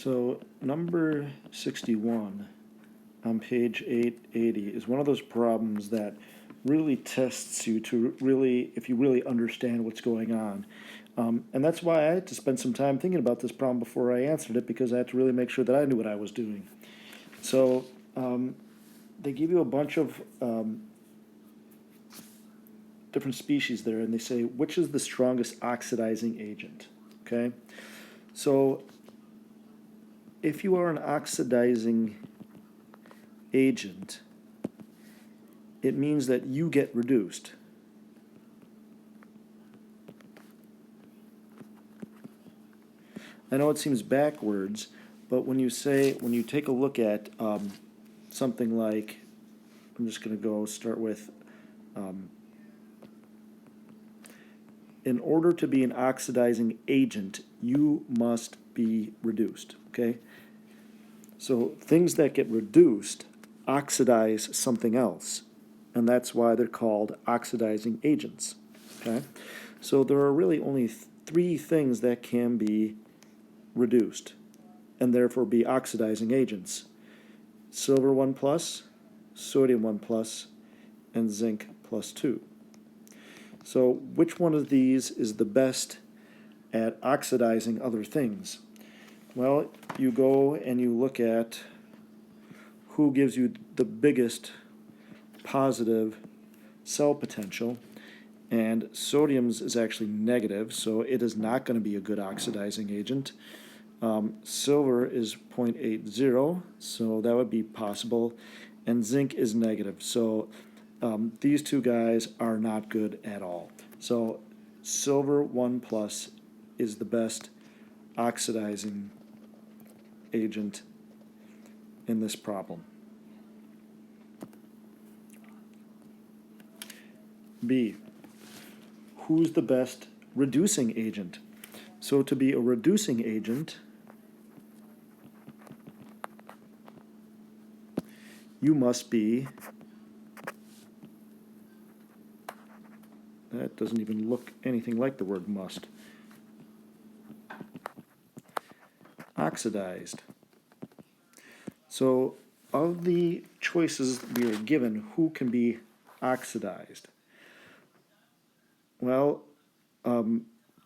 So number 61 on page 880 is one of those problems that really tests you to really, if you really understand what's going on. And that's why I had to spend some time thinking about this problem before I answered it, because I had to really make sure that I knew what I was doing. So they give you a bunch of different species there, and they say, which is the strongest oxidizing agent? Okay? So if you are an oxidizing agent, it means that you get reduced. I know it seems backwards, but when you take a look at something like, I'm just going to start with, in order to be an oxidizing agent, you must be reduced, okay? So things that get reduced oxidize something else, and that's why they're called oxidizing agents, okay? So there are really only three things that can be reduced and therefore be oxidizing agents: silver 1 plus, sodium 1 plus, and zinc plus 2. So which one of these is the best at oxidizing other things? Well, you go and you look at who gives you the biggest positive cell potential, and sodium's is actually negative, so it is not going to be a good oxidizing agent. Silver is 0.80, so that would be possible, and zinc is negative, so these two guys are not good at all. So silver 1 plus is the best oxidizing agent in this problem. B, who's the best reducing agent? So to be a reducing agent, you must be, that doesn't even look anything like the word must, oxidized. So of the choices we are given, who can be oxidized? Well,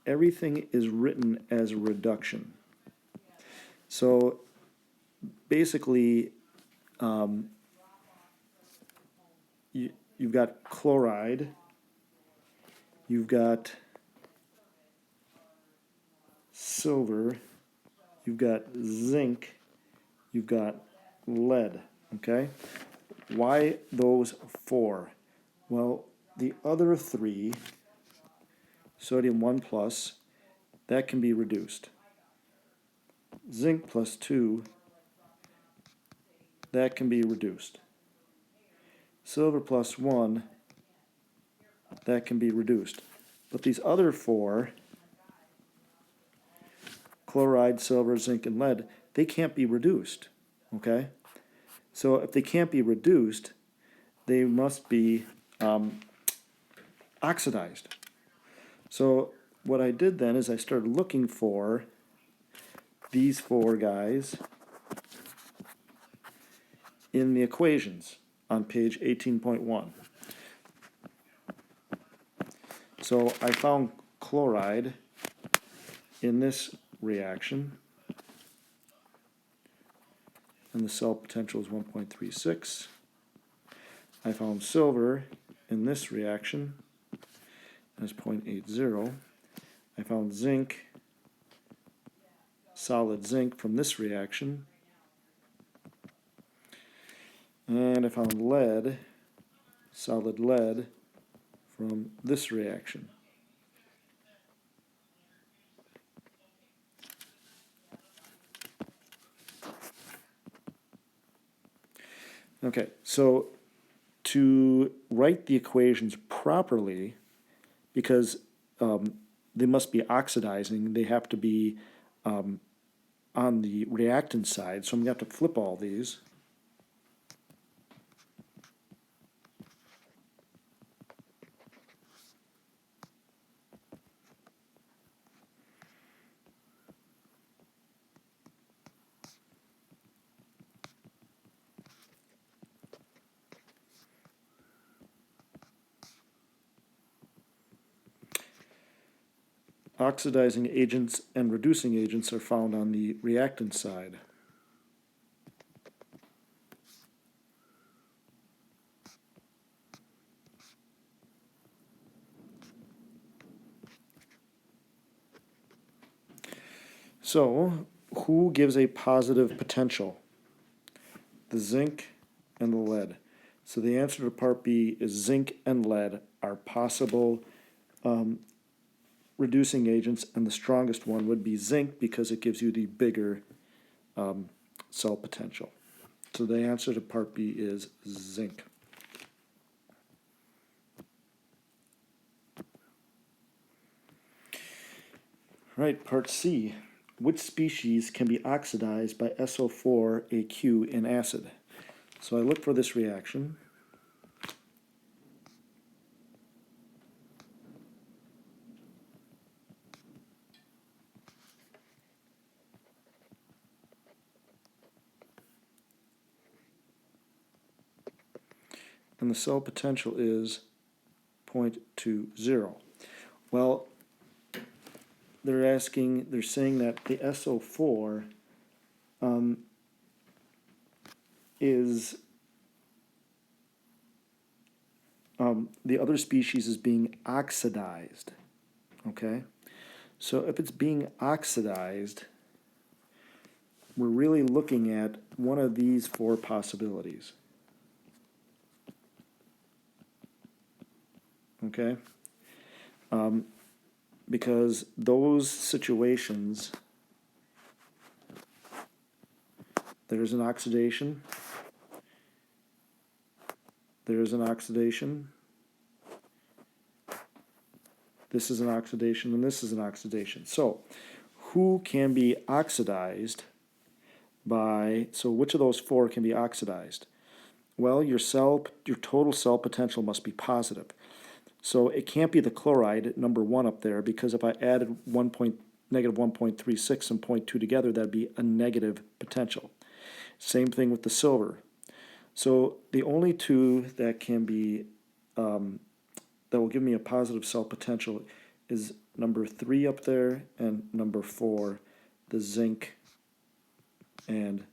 everything is written as a reduction. So basically, you've got chloride, you've got silver, you've got zinc, you've got lead, okay? Why those four? Well, the other three, sodium 1 plus, that can be reduced. Zinc plus 2, that can be reduced. Silver plus 1, that can be reduced. But these other four, chloride, silver, zinc, and lead, they can't be reduced, okay? So if they can't be reduced, they must be oxidized. So what I did then is I started looking for these four guys in the equations on page 18.1. So I found chloride in this reaction, and the cell potential is 1.36. I found silver in this reaction as 0.80. I found zinc, solid zinc, from this reaction. And I found lead, solid lead, from this reaction. Okay, so to write the equations properly, because they must be oxidizing, they have to be on the reactant side, so I'm going to have to flip all these. oxidizing agents and reducing agents are found on the reactant side. So, who gives a positive potential? The zinc and the lead. So the answer to part B is zinc and lead are possible reducing agents, and the strongest one would be zinc because it gives you the bigger cell potential. So the answer to part B is zinc. All right, part C. Which species can be oxidized by SO4AQ in acid? So I look for this reaction. And the cell potential is 0.20. Well, they're saying that the SO4 is the other species is being oxidized. Okay? So if it's being oxidized, we're really looking at one of these four possibilities. Okay? Because those situations, there's an oxidation, there's an oxidation, this is an oxidation, and this is an oxidation. So, who can be oxidized by, so which of those four can be oxidized? Well, your total cell potential must be positive. So it can't be the chloride, number 1 up there, because if I added negative 1.36 and 0.2 together, that'd be a negative potential. Same thing with the silver. So the only two that can be, that will give me a positive cell potential is number 3 up there and number 4, the zinc and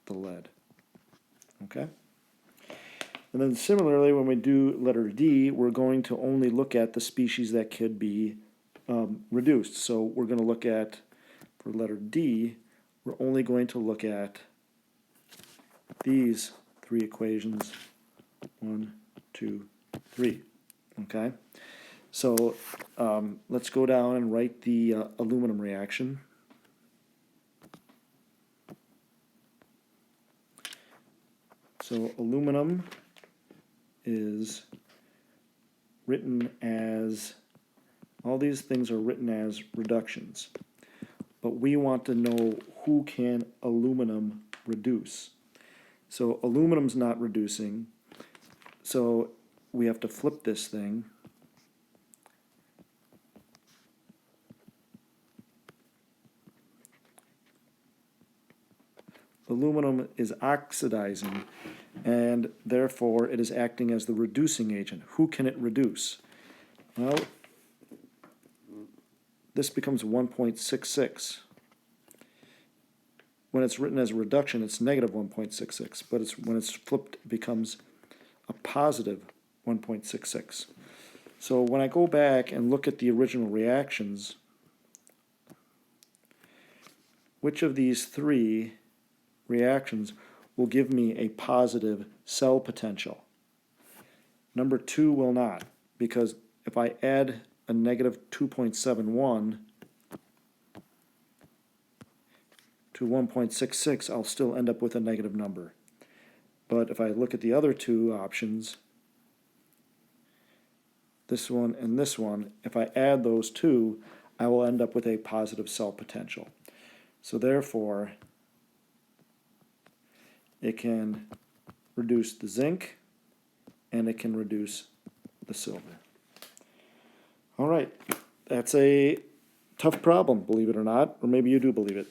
the lead. Okay? And then similarly, when we do letter D, we're going to only look at the species that could be reduced. So we're going to look at, for letter D, we're only going to look at these 3 equations, 1, 2, 3. Okay? So let's go down and write the aluminum reaction. So aluminum is written as, all these things are written as reductions. But we want to know who can aluminum reduce. So aluminum's not reducing, so we have to flip this thing. Aluminum is oxidizing, and therefore it is acting as the reducing agent. Who can it reduce? Well, this becomes 1.66. When it's written as a reduction, it's negative 1.66, but when it's flipped, it becomes a positive 1.66. So when I go back and look at the original reactions, which of these 3 reactions will give me a positive cell potential? Number 2 will not, because if I add a negative 2.71 to 1.66, I'll still end up with a negative number. But if I look at the other 2 options, this one and this one, if I add those 2, I will end up with a positive cell potential. So therefore, it can reduce the zinc, and it can reduce the silver. All right, that's a tough problem, believe it or not, or maybe you do believe it.